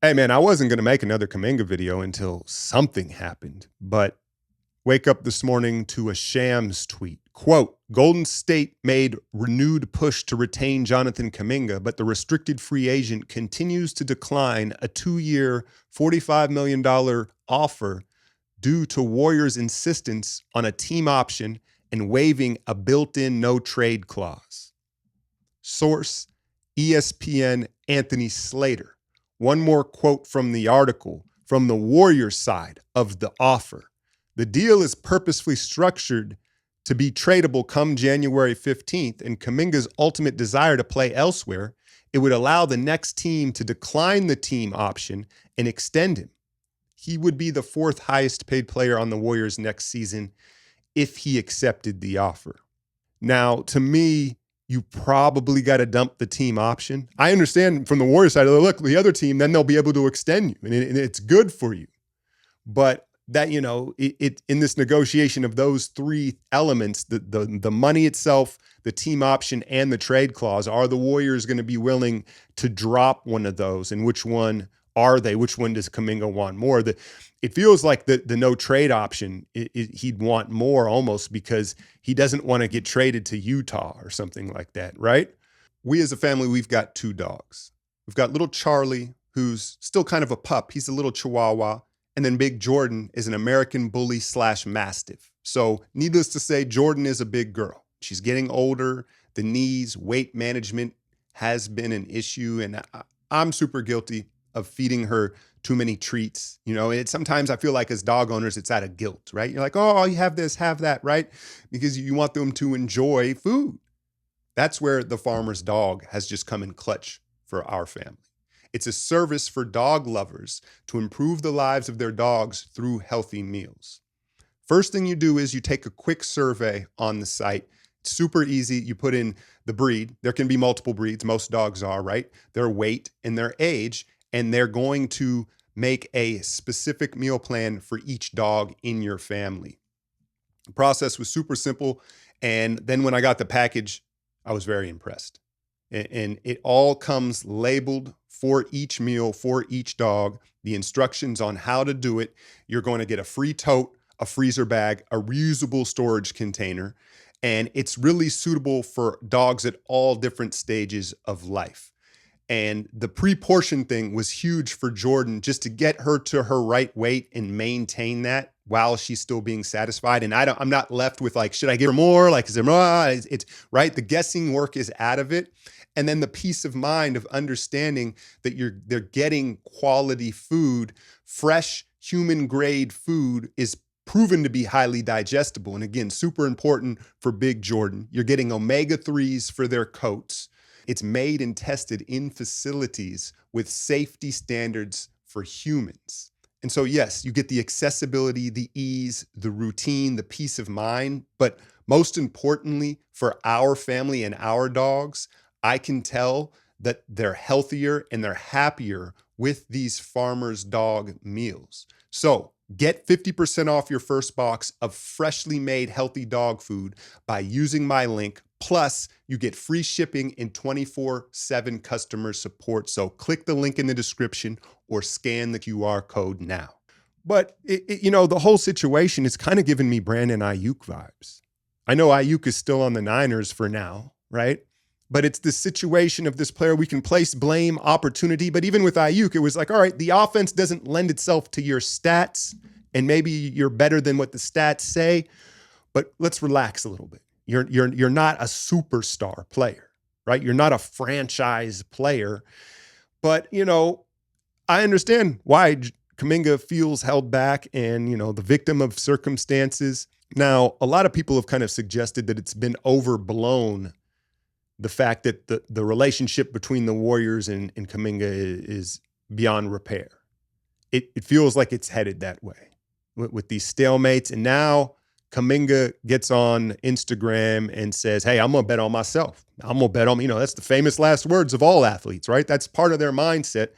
Hey man, I wasn't going to make another Kuminga video until something happened, but wake up this morning to a Shams tweet. Quote, Golden State made renewed push to retain Jonathan Kuminga, but the restricted free agent continues to decline a 2-year, $45 million offer due to Warriors' insistence on a team option and waiving a built-in no-trade clause. Source, ESPN Anthony Slater. One more quote from the article from the Warriors side of the offer. The deal is purposefully structured to be tradable come January 15th, and Kuminga's ultimate desire to play elsewhere, it would allow the next team to decline the team option and extend him. He would be the fourth highest paid player on the Warriors next season if he accepted the offer. Now, to me, you probably got to dump the team option. I understand from the Warriors side, look, the other team, then they'll be able to extend you, and it's good for you. But that, it in this negotiation of those three elements, the money itself, the team option, and the trade clause, are the Warriors going to be willing to drop one of those? And which one are they? Which one does Kuminga want more? It feels like the no trade option, he'd want more almost because he doesn't want to get traded to Utah or something like that, right? We as a family, we've got 2 dogs. We've got little Charlie, who's still kind of a pup. He's a little Chihuahua. And then Big Jordan is an American bully / Mastiff. So needless to say, Jordan is a big girl. She's getting older. The knees, weight management has been an issue. And I'm super guilty of feeding her too many treats. Sometimes I feel like as dog owners, it's out of guilt, right? You're like, oh, you have this, have that, right? Because you want them to enjoy food. That's where the farmer's dog has just come in clutch for our family. It's a service for dog lovers to improve the lives of their dogs through healthy meals. First thing you do is you take a quick survey on the site. It's super easy. You put in the breed. There can be multiple breeds. Most dogs are, right? Their weight and their age, and they're going to make a specific meal plan for each dog in your family. The process was super simple. And then when I got the package, I was very impressed. And it all comes labeled for each meal, for each dog, the instructions on how to do it. You're going to get a free tote, a freezer bag, a reusable storage container, and it's really suitable for dogs at all different stages of life. And the pre-portion thing was huge for Jordan, just to get her to her right weight and maintain that while she's still being satisfied. And I'm not left with like, should I give her more? Like, is there more? It's right. The guessing work is out of it. And then the peace of mind of understanding that they're getting quality food, fresh human grade food is proven to be highly digestible. And again, super important for Big Jordan. You're getting omega-3s for their coats. It's made and tested in facilities with safety standards for humans. And so, yes, you get the accessibility, the ease, the routine, the peace of mind. But most importantly, for our family and our dogs, I can tell that they're healthier and they're happier with these farmer's dog meals. So get 50% off your first box of freshly made healthy dog food by using my link. Plus, you get free shipping and 24/7 customer support. So click the link in the description or scan the QR code now. But, the whole situation is kind of giving me Brandon Ayuk vibes. I know Ayuk is still on the Niners for now, right? But it's the situation of this player. We can place blame, opportunity. But even with Ayuk, it was like, all right, the offense doesn't lend itself to your stats, and maybe you're better than what the stats say. But let's relax a little bit. You're not a superstar player, right? You're not a franchise player. But, I understand why Kuminga feels held back and, the victim of circumstances. Now, a lot of people have kind of suggested that it's been overblown, the fact that the relationship between the Warriors and Kuminga is beyond repair. It feels like it's headed that way with these stalemates. And now Kuminga gets on Instagram and says, hey, I'm going to bet on myself. I'm going to bet on, that's the famous last words of all athletes, right? That's part of their mindset.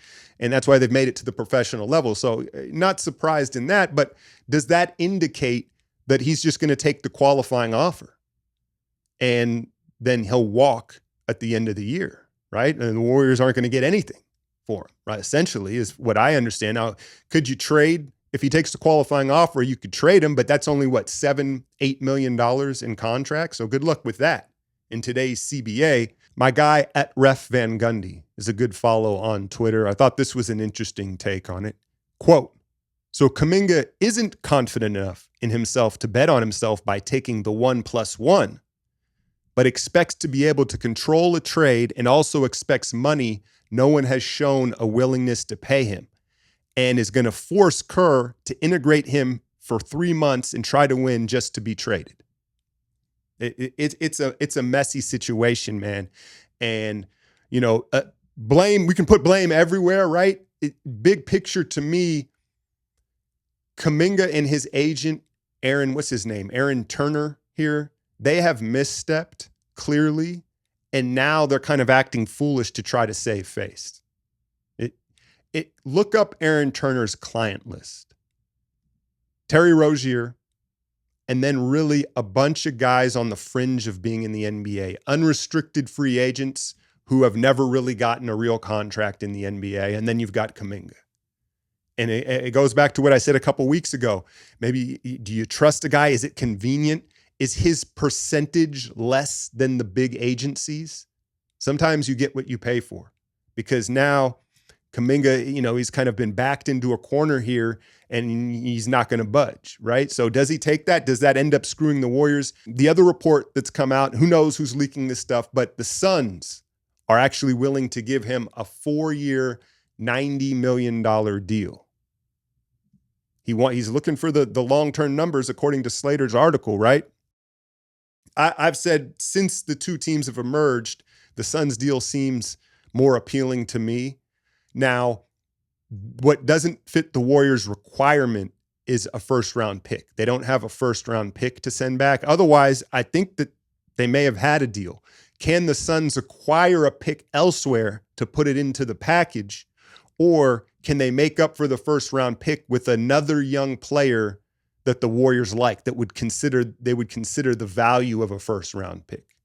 And that's why they've made it to the professional level. So not surprised in that, but does that indicate that he's just going to take the qualifying offer and then he'll walk at the end of the year, right? And the Warriors aren't going to get anything. for him, right? Essentially is what I understand. Now, could you trade if he takes the qualifying offer? You could trade him, but that's only what, $7-8 million in contract. So good luck with that in today's CBA. My guy at Ref Van Gundy is a good follow on Twitter. I thought this was an interesting take on it. Quote, so Kuminga isn't confident enough in himself to bet on himself by taking the 1+1, but expects to be able to control a trade and also expects money no one has shown a willingness to pay him, and is going to force Kerr to integrate him for 3 months and try to win just to be traded. It's a messy situation, man. And, blame, we can put blame everywhere, right? Big picture to me, Kuminga and his agent, Aaron Turner here, they have misstepped clearly, and now they're kind of acting foolish to try to save face. Look up Aaron Turner's client list. Terry Rozier, and then really a bunch of guys on the fringe of being in the NBA, unrestricted free agents who have never really gotten a real contract in the NBA, and then you've got Kuminga. And it goes back to what I said a couple weeks ago. Maybe, do you trust a guy? Is it convenient? Is his percentage less than the big agencies? Sometimes you get what you pay for, because now Kuminga, he's kind of been backed into a corner here and he's not going to budge, right? So does he take that? Does that end up screwing the Warriors? The other report that's come out, who knows who's leaking this stuff, but the Suns are actually willing to give him a 4-year, $90 million deal. He's looking for the long-term numbers according to Slater's article, right? I've said since the two teams have emerged, the Suns deal seems more appealing to me. Now, what doesn't fit the Warriors' requirement is a first-round pick. They don't have a first-round pick to send back. Otherwise, I think that they may have had a deal. Can the Suns acquire a pick elsewhere to put it into the package, or can they make up for the first-round pick with another young player that the Warriors like, that they would consider the value of a first-round pick?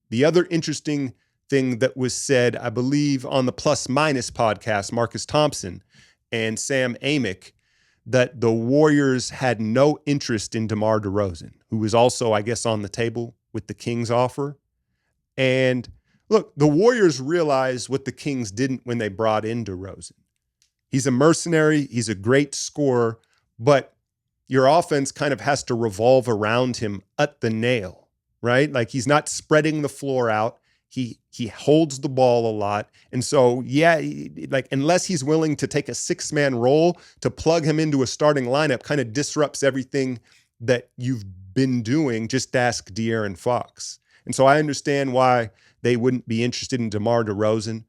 The other interesting thing that was said, I believe, on the Plus Minus podcast, Marcus Thompson and Sam Amick, that the Warriors had no interest in DeMar DeRozan, who was also, I guess, on the table with the Kings offer. And look, the Warriors realized what the Kings didn't when they brought in DeRozan. He's a mercenary, he's a great scorer, but your offense kind of has to revolve around him at the nail, right? Like, he's not spreading the floor out. He holds the ball a lot. And so, yeah, like, unless he's willing to take a 6-man role, to plug him into a starting lineup kind of disrupts everything that you've been doing. Just ask De'Aaron Fox. And so I understand why they wouldn't be interested in DeMar DeRozan.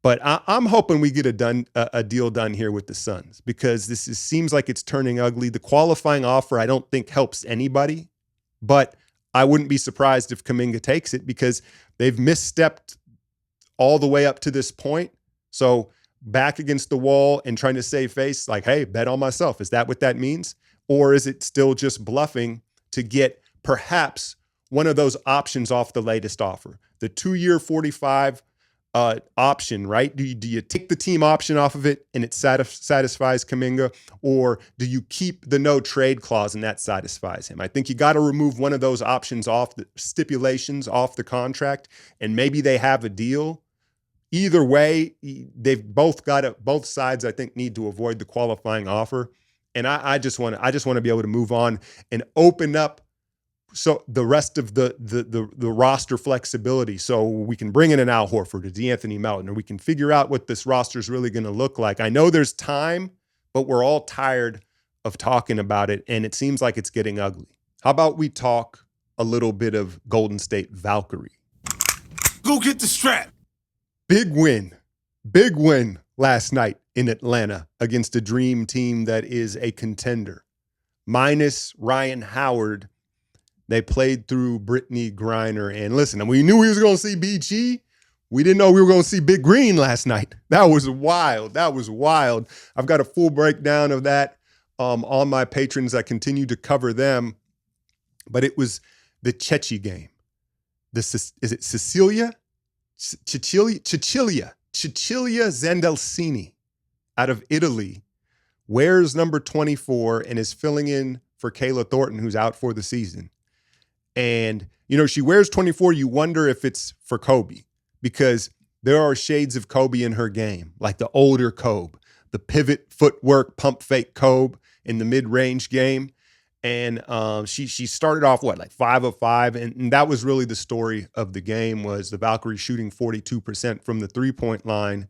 But I'm hoping we get a deal done here with the Suns, because seems like it's turning ugly. The qualifying offer, I don't think, helps anybody, but I wouldn't be surprised if Kuminga takes it, because they've misstepped all the way up to this point. So back against the wall and trying to save face, like, hey, bet on myself. Is that what that means? Or is it still just bluffing to get perhaps one of those options off the latest offer? The 2-year 45 option, right? Do you take the team option off of it and it satisfies Kuminga, or do you keep the no trade clause and that satisfies him? I think you got to remove one of those options off, the stipulations off the contract, and maybe they have a deal. Either way, they've both sides, I think, need to avoid the qualifying offer. And I just want to be able to move on and open up so the rest of the roster flexibility, so we can bring in an Al Horford, a DeAnthony Melton, or we can figure out what this roster is really going to look like. I know there's time, but we're all tired of talking about it, and it seems like it's getting ugly. How about we talk a little bit of Golden State Valkyrie? Go get the strap. Big win last night in Atlanta against a dream team that is a contender. Minus Ryan Howard, they played through Brittany Griner. And listen, we knew we was going to see BG. We didn't know we were going to see Big Green last night. That was wild. I've got a full breakdown of that on my patrons. I continue to cover them. But it was the Chechi game. Is it Cecilia? Cecilia Cecilia Zandelsini out of Italy wears number 24 and is filling in for Kayla Thornton, who's out for the season. And, she wears 24. You wonder if it's for Kobe, because there are shades of Kobe in her game, like the older Kobe, the pivot footwork, pump fake Kobe in the mid-range game. And she started off, like 5 of 5. And that was really the story of the game, was the Valkyrie shooting 42% from the three-point line.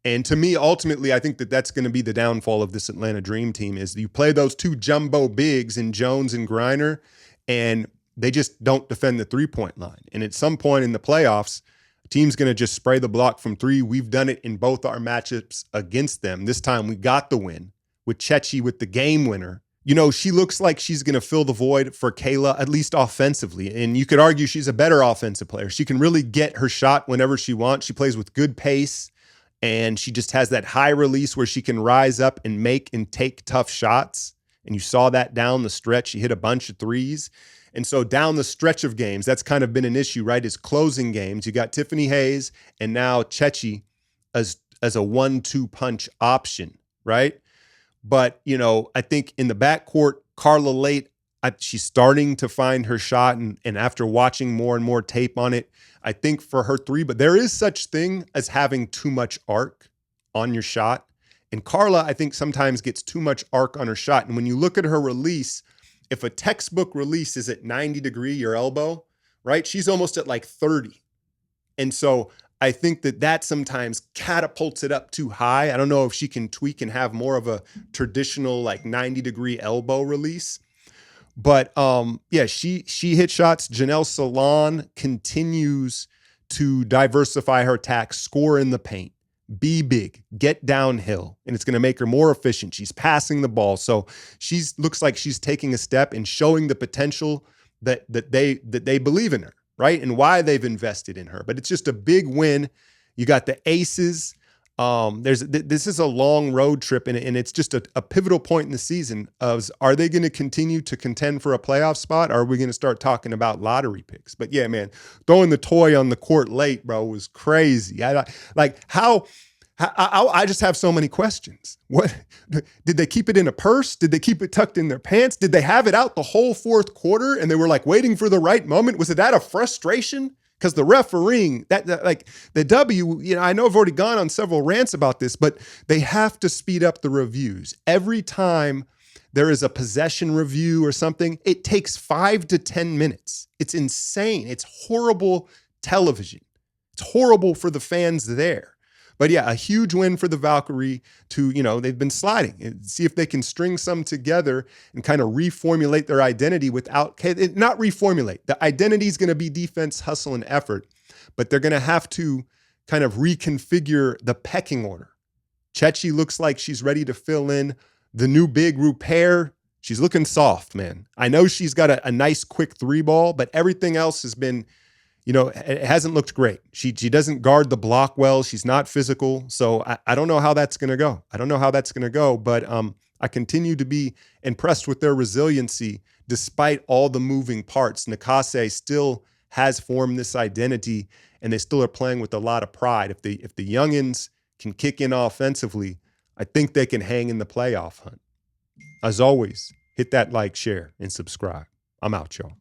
And to me, ultimately, I think that's going to be the downfall of this Atlanta Dream team, is you play those two jumbo bigs in Jones and Griner, and they just don't defend the three-point line. And at some point in the playoffs, a team's going to just spray the block from three. We've done it in both our matchups against them. This time we got the win with Chechi with the game winner. She looks like she's going to fill the void for Kayla, at least offensively. And you could argue she's a better offensive player. She can really get her shot whenever she wants. She plays with good pace, and she just has that high release where she can rise up and make and take tough shots. And you saw that down the stretch. She hit a bunch of threes. And so down the stretch of games, that's kind of been an issue, right? Is closing games. You got Tiffany Hayes and now Chechi as a 1-2 punch option, right? But, I think in the backcourt, Carla Late, she's starting to find her shot. And after watching more and more tape on it, I think for her three, but there is such thing as having too much arc on your shot. And Carla, I think, sometimes gets too much arc on her shot. And when you look at her release, if a textbook release is at 90-degree, your elbow, right? She's almost at like 30. And so I think that sometimes catapults it up too high. I don't know if she can tweak and have more of a traditional like 90-degree elbow release. But she hit shots. Janelle Salon continues to diversify her attack, score in the paint, be big, get downhill, and it's going to make her more efficient. She's passing the ball. So looks like she's taking a step and showing the potential that they believe in her, right? And why they've invested in her. But it's just a big win. You got the aces. This is a long road trip, and it's just a pivotal point in the season of, are they going to continue to contend for a playoff spot, or are we going to start talking about lottery picks? But yeah, man, throwing the toy on the court late, bro, was crazy. I just have so many questions. What did they keep it in a purse? Did they keep it tucked in their pants? Did they have it out the whole fourth quarter and they were like waiting for the right moment? Was it out of frustration? Because the refereeing, that like the W, I know I've already gone on several rants about this, but they have to speed up the reviews. Every time there is a possession review or something, it takes 5 to 10 minutes. It's insane. It's horrible television. It's horrible for the fans there. But yeah, a huge win for the Valkyrie they've been sliding and see if they can string some together and kind of reformulate their identity not reformulate. The identity is going to be defense, hustle, and effort, but they're going to have to kind of reconfigure the pecking order. Chechi looks like she's ready to fill in. The new big Rupert, she's looking soft, man. I know she's got a nice quick three ball, but everything else has been, it hasn't looked great. She doesn't guard the block well. She's not physical. So I don't know how that's going to go. But I continue to be impressed with their resiliency despite all the moving parts. Nakase still has formed this identity, and they still are playing with a lot of pride. If the youngins can kick in offensively, I think they can hang in the playoff hunt. As always, hit that like, share, and subscribe. I'm out, y'all.